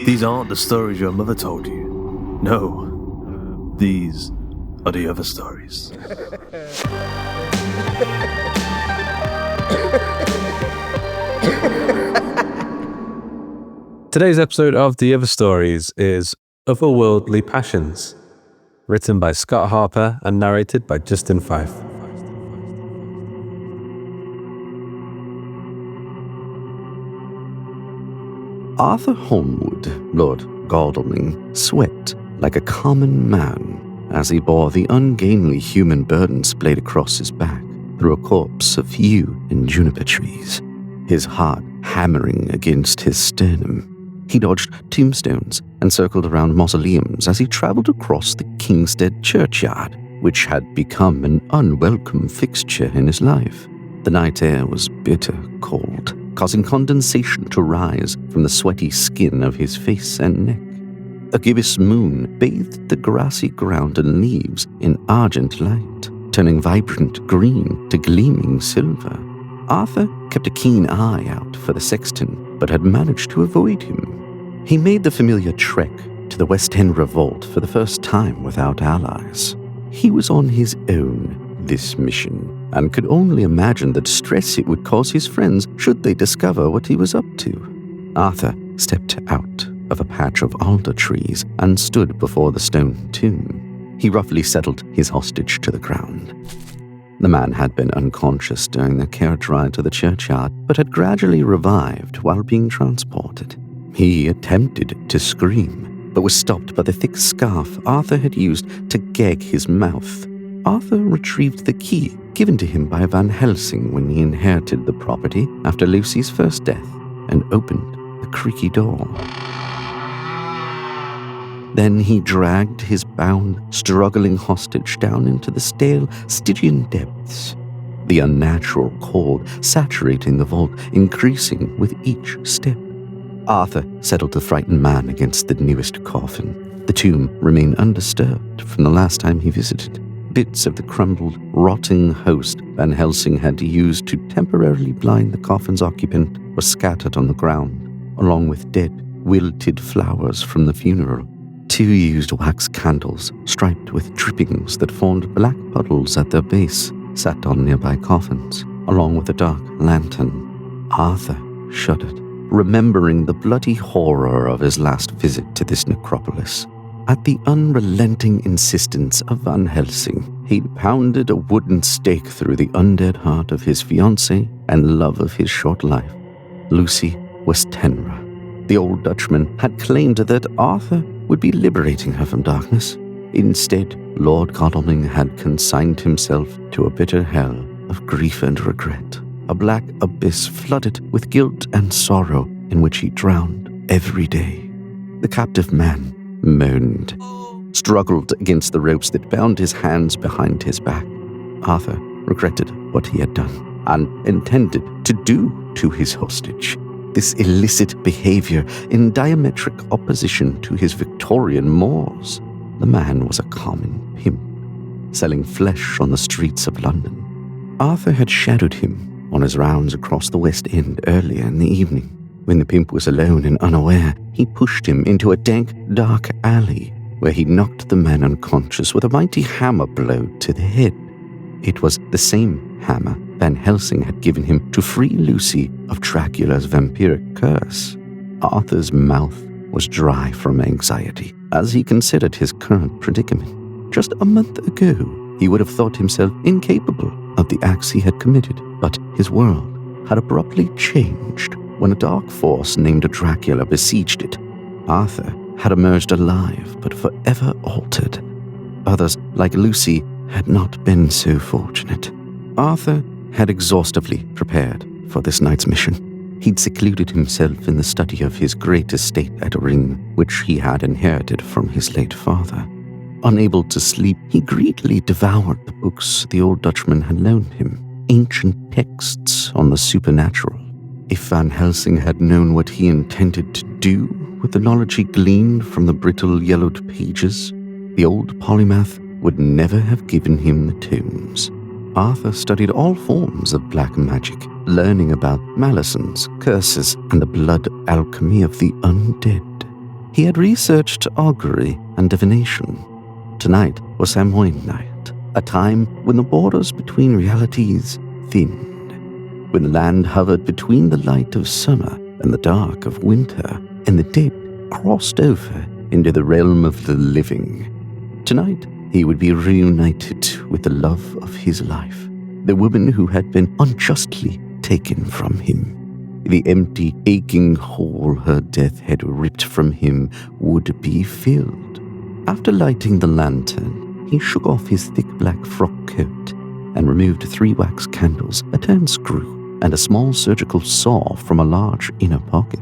These aren't the stories your mother told you. No, these are the other stories. Today's episode of The Other Stories is Otherworldly Passions, written by Scott Harper and narrated by Justin Fife. Arthur Holmwood, Lord Godalming, sweat like a common man as he bore the ungainly human burden splayed across his back through a corpse of yew and juniper trees, his heart hammering against his sternum. He dodged tombstones and circled around mausoleums as he traveled across the Kingstead churchyard, which had become an unwelcome fixture in his life. The night air was bitter cold, causing condensation to rise from the sweaty skin of his face and neck. A gibbous moon bathed the grassy ground and leaves in argent light, turning vibrant green to gleaming silver. Arthur kept a keen eye out for the sexton, but had managed to avoid him. He made the familiar trek to the West End Revolt for the first time without allies. He was on his own this mission, and could only imagine the distress it would cause his friends should they discover what he was up to. Arthur stepped out of a patch of alder trees and stood before the stone tomb. He roughly settled his hostage to the ground. The man had been unconscious during the carriage ride to the churchyard, but had gradually revived while being transported. He attempted to scream, but was stopped by the thick scarf Arthur had used to gag his mouth. Arthur retrieved the key given to him by Van Helsing when he inherited the property after Lucy's first death and opened the creaky door. Then he dragged his bound, struggling hostage down into the stale Stygian depths, the unnatural cold saturating the vault, increasing with each step. Arthur settled the frightened man against the newest coffin. The tomb remained undisturbed from the last time he visited. Bits of the crumbled, rotting host Van Helsing had used to temporarily blind the coffin's occupant were scattered on the ground, along with dead, wilted flowers from the funeral. 2 used wax candles, striped with drippings that formed black puddles at their base, sat on nearby coffins, along with a dark lantern. Arthur shuddered, remembering the bloody horror of his last visit to this necropolis. At the unrelenting insistence of Van Helsing, he'd pounded a wooden stake through the undead heart of his fiancée and love of his short life, Lucy Westenra. The old Dutchman had claimed that Arthur would be liberating her from darkness. Instead, Lord Godalming had consigned himself to a bitter hell of grief and regret, a black abyss flooded with guilt and sorrow in which he drowned every day. The captive man moaned, struggled against the ropes that bound his hands behind his back. Arthur regretted what he had done and intended to do to his hostage. This illicit behavior in diametric opposition to his Victorian mores. The man was a common pimp, selling flesh on the streets of London. Arthur had shadowed him on his rounds across the West End earlier in the evening. When the pimp was alone and unaware, he pushed him into a dank, dark alley where he knocked the man unconscious with a mighty hammer blow to the head. It was the same hammer Van Helsing had given him to free Lucy of Dracula's vampiric curse. Arthur's mouth was dry from anxiety as he considered his current predicament. Just a month ago, he would have thought himself incapable of the acts he had committed, but his world had abruptly changed when a dark force named Dracula besieged it. Arthur had emerged alive, but forever altered. Others, like Lucy, had not been so fortunate. Arthur had exhaustively prepared for this night's mission. He'd secluded himself in the study of his great estate at Ring, which he had inherited from his late father. Unable to sleep, he greedily devoured the books the old Dutchman had loaned him, ancient texts on the supernatural. If Van Helsing had known what he intended to do with the knowledge he gleaned from the brittle yellowed pages, the old polymath would never have given him the tomes. Arthur studied all forms of black magic, learning about malisons, curses, and the blood alchemy of the undead. He had researched augury and divination. Tonight was Samhain night, a time when the borders between realities thinned, when the land hovered between the light of summer and the dark of winter, and the dead crossed over into the realm of the living. Tonight, he would be reunited with the love of his life, the woman who had been unjustly taken from him. The empty, aching hole her death had ripped from him would be filled. After lighting the lantern, he shook off his thick black frock coat and removed 3 wax candles, a turn screw, and a small surgical saw from a large inner pocket.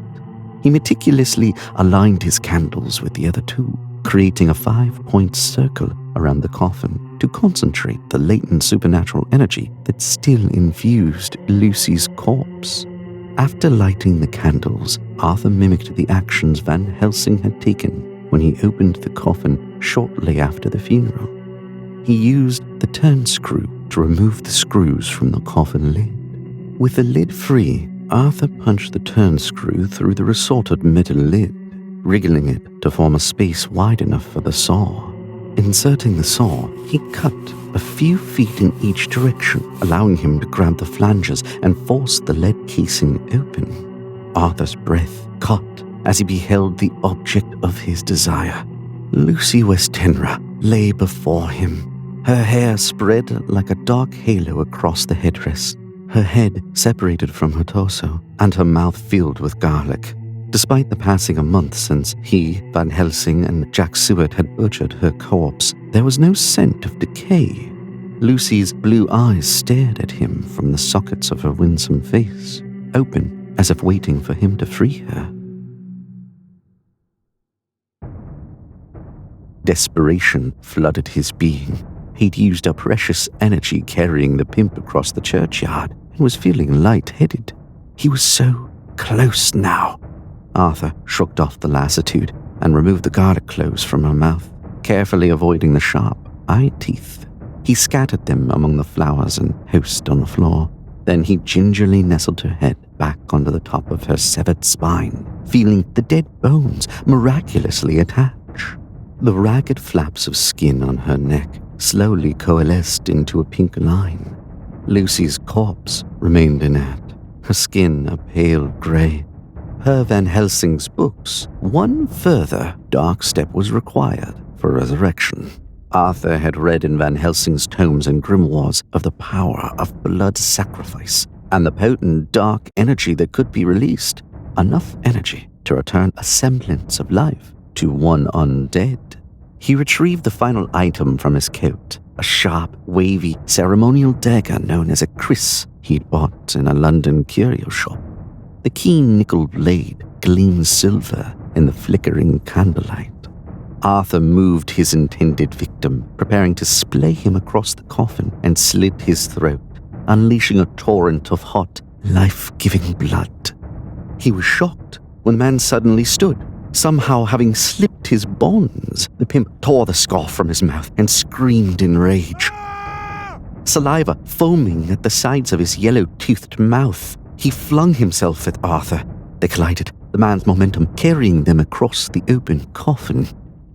He meticulously aligned his candles with the other 2, creating a 5-point circle around the coffin to concentrate the latent supernatural energy that still infused Lucy's corpse. After lighting the candles, Arthur mimicked the actions Van Helsing had taken when he opened the coffin shortly after the funeral. He used the turn screw to remove the screws from the coffin lid. With the lid free, Arthur punched the turn screw through the resorted metal lid, wriggling it to form a space wide enough for the saw. Inserting the saw, he cut a few feet in each direction, allowing him to grab the flanges and force the lead casing open. Arthur's breath caught as he beheld the object of his desire. Lucy Westenra lay before him, her hair spread like a dark halo across the headdress, her head separated from her torso, and her mouth filled with garlic. Despite the passing of months since he, Van Helsing, and Jack Seward had butchered her corpse, there was no scent of decay. Lucy's blue eyes stared at him from the sockets of her winsome face, open as if waiting for him to free her. Desperation flooded his being. He'd used up precious energy carrying the pimp across the churchyard and was feeling light-headed. He was so close now. Arthur shrugged off the lassitude and removed the garlic cloves from her mouth, carefully avoiding the sharp eye teeth. He scattered them among the flowers and host on the floor. Then he gingerly nestled her head back onto the top of her severed spine, feeling the dead bones miraculously attach. The ragged flaps of skin on her neck slowly coalesced into a pink line. Lucy's corpse remained inert, her skin a pale gray. Per Van Helsing's books, one further dark step was required for resurrection. Arthur had read in Van Helsing's tomes and grimoires of the power of blood sacrifice and the potent dark energy that could be released, enough energy to return a semblance of life to one undead. He retrieved the final item from his coat, a sharp, wavy, ceremonial dagger known as a kris he'd bought in a London curio shop. The keen nickel blade gleamed silver in the flickering candlelight. Arthur moved his intended victim, preparing to splay him across the coffin, and slit his throat, unleashing a torrent of hot, life-giving blood. He was shocked when the man suddenly stood, somehow having slipped his bonds. The pimp tore the scarf from his mouth and screamed in rage. Saliva foaming at the sides of his yellow-toothed mouth, he flung himself at Arthur. They collided, the man's momentum carrying them across the open coffin.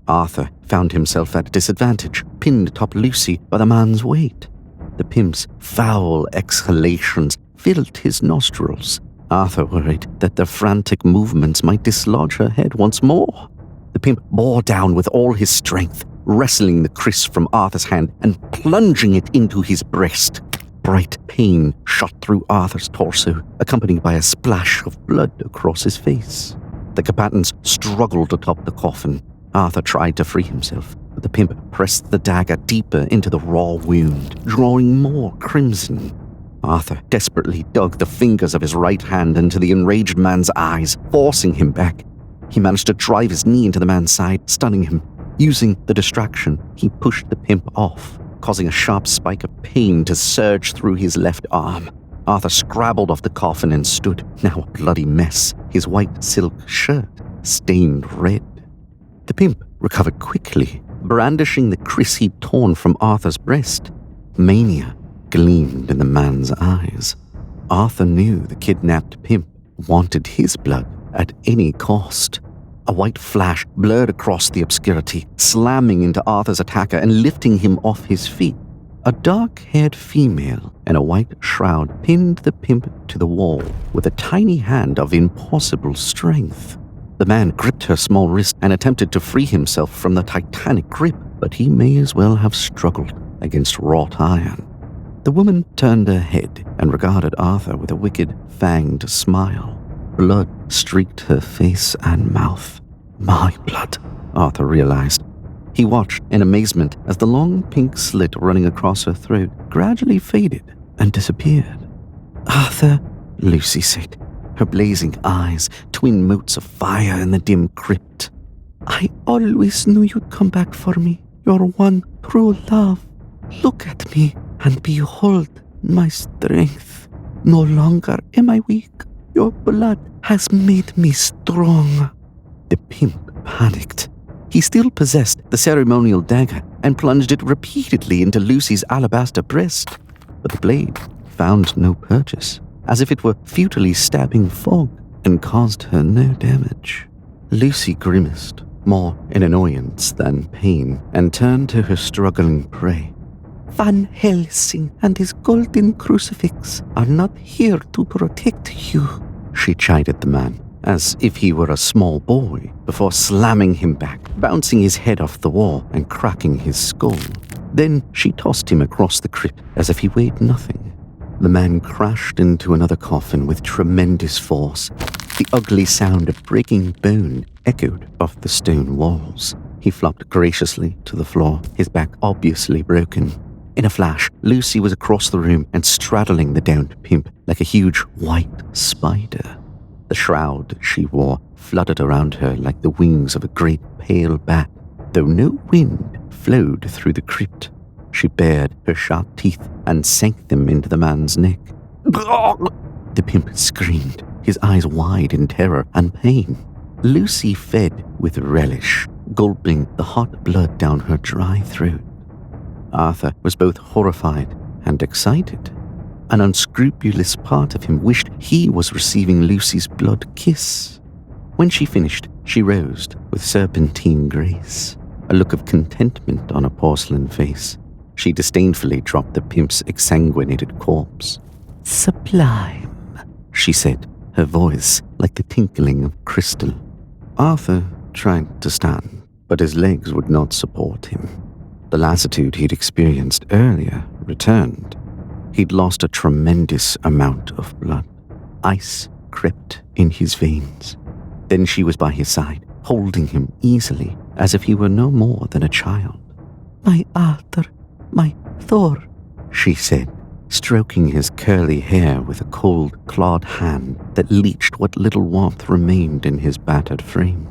Arthur found himself at a disadvantage, pinned atop Lucy by the man's weight. The pimp's foul exhalations filled his nostrils. Arthur worried that their frantic movements might dislodge her head once more. The pimp bore down with all his strength, wrestling the kris from Arthur's hand and plunging it into his breast. Bright pain shot through Arthur's torso, accompanied by a splash of blood across his face. The combatants struggled atop the coffin. Arthur tried to free himself, but the pimp pressed the dagger deeper into the raw wound, drawing more crimson. Arthur desperately dug the fingers of his right hand into the enraged man's eyes, forcing him back. He managed to drive his knee into the man's side, stunning him. Using the distraction, he pushed the pimp off, causing a sharp spike of pain to surge through his left arm. Arthur scrabbled off the coffin and stood, now a bloody mess, his white silk shirt stained red. The pimp recovered quickly, brandishing the kris he'd torn from Arthur's breast. Mania gleamed in the man's eyes. Arthur knew the kidnapped pimp wanted his blood at any cost. A A white flash blurred across the obscurity, slamming into Arthur's attacker and lifting him off his feet. A dark-haired female in a white shroud pinned the pimp to the wall with a tiny hand of impossible strength. The man gripped her small wrist and attempted to free himself from the titanic grip, but he may as well have struggled against wrought iron. The woman turned her head and regarded Arthur with a wicked, fanged smile. Blood streaked her face and mouth. My blood, Arthur realized. He watched in amazement as the long pink slit running across her throat gradually faded and disappeared. Arthur, Lucy said, her blazing eyes twin motes of fire in the dim crypt. I always knew you'd come back for me, your one true love. Look at me and behold my strength. No longer am I weak. Your blood has made me strong. The pimp panicked. He still possessed the ceremonial dagger and plunged it repeatedly into Lucy's alabaster breast, but the blade found no purchase, as if it were futilely stabbing fog, and caused her no damage. Lucy grimaced, more in annoyance than pain, and turned to her struggling prey. Van Helsing and his golden crucifix are not here to protect you, she chided the man, as if he were a small boy, before slamming him back, bouncing his head off the wall and cracking his skull. Then she tossed him across the crypt as if he weighed nothing. The man crashed into another coffin with tremendous force. The ugly sound of breaking bone echoed off the stone walls. He flopped graciously to the floor, his back obviously broken. In a flash, Lucy was across the room and straddling the downed pimp like a huge white spider. The shroud she wore fluttered around her like the wings of a great pale bat, though no wind flowed through the crypt. She bared her sharp teeth and sank them into the man's neck. The pimp screamed, his eyes wide in terror and pain. Lucy fed with relish, gulping the hot blood down her dry throat. Arthur was both horrified and excited. An unscrupulous part of him wished he was receiving Lucy's blood kiss. When she finished, she rose with serpentine grace, a look of contentment on her porcelain face. She disdainfully dropped the pimp's exsanguinated corpse. Sublime, she said, her voice like the tinkling of crystal. Arthur tried to stand, but his legs would not support him. The lassitude he'd experienced earlier returned. He'd lost a tremendous amount of blood. Ice crept in his veins. Then she was by his side, holding him easily, as if he were no more than a child. My Arthur, my Thor, she said, stroking his curly hair with a cold, clawed hand that leached what little warmth remained in his battered frame.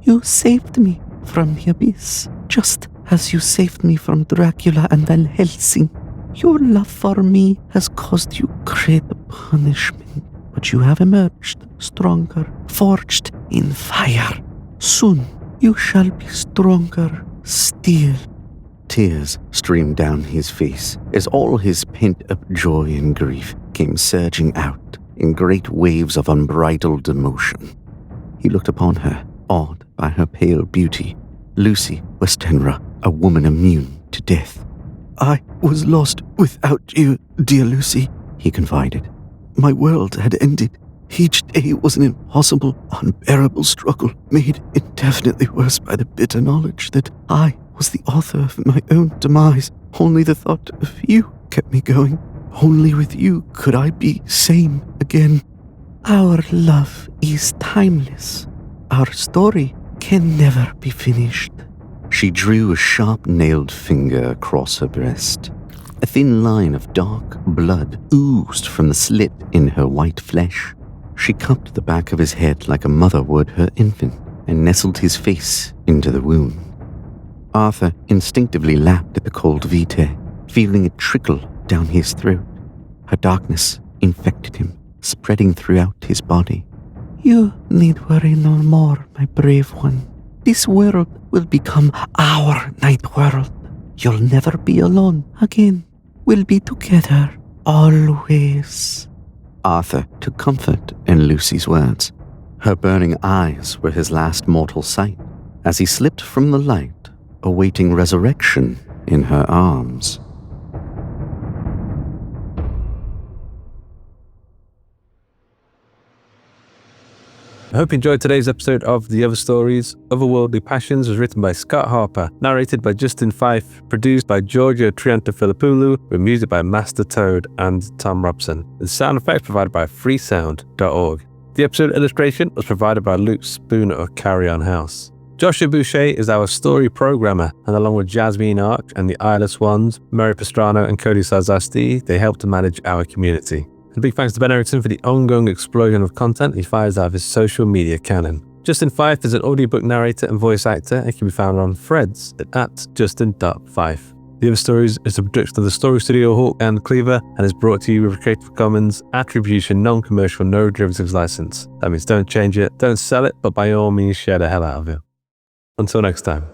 You saved me from the abyss, just as you saved me from Dracula and Van Helsing. Your love for me has caused you great punishment, but you have emerged stronger, forged in fire. Soon you shall be stronger still. Tears streamed down his face as all his pent-up joy and grief came surging out in great waves of unbridled emotion. He looked upon her, awed by her pale beauty. Lucy Westenra, a woman immune to death. I was lost without you, dear Lucy, he confided. My world had ended. Each day was an impossible, unbearable struggle, made indefinitely worse by the bitter knowledge that I was the author of my own demise. Only the thought of you kept me going. Only with you could I be sane again. Our love is timeless. Our story can never be finished. She drew a sharp-nailed finger across her breast. A thin line of dark blood oozed from the slit in her white flesh. She cupped the back of his head like a mother would her infant and nestled his face into the wound. Arthur instinctively lapped at the cold vitae, feeling it trickle down his throat. Her darkness infected him, spreading throughout his body. You need worry no more, my brave one. This world will become our night world. You'll never be alone again. We'll be together, always. Arthur took comfort in Lucy's words. Her burning eyes were his last mortal sight as he slipped from the light, awaiting resurrection in her arms. I hope you enjoyed today's episode of The Other Stories. Otherworldly Passions was written by Scott Harper, narrated by Justin Fife, produced by Giorgio Triantafilipoulou, with music by Master Toad and Tom Robson. The sound effects provided by freesound.org. The episode illustration was provided by Luke Spooner of Carry On House. Joshua Boucher is our story programmer, and along with Jasmine Arch and the eyeless ones, Mary Pastrano and Cody Czarzasty, they help to manage our community. And big thanks to Ben Erickson for the ongoing explosion of content he fires out of his social media canon. Justin Fife is an audiobook narrator and voice actor and can be found on Threads at justin.fife. The Other Stories is a production of the Story Studio Hawk and Cleaver and is brought to you with a Creative Commons Attribution Non-Commercial No Derivatives license. That means don't change it, don't sell it, but by all means share the hell out of it. Until next time.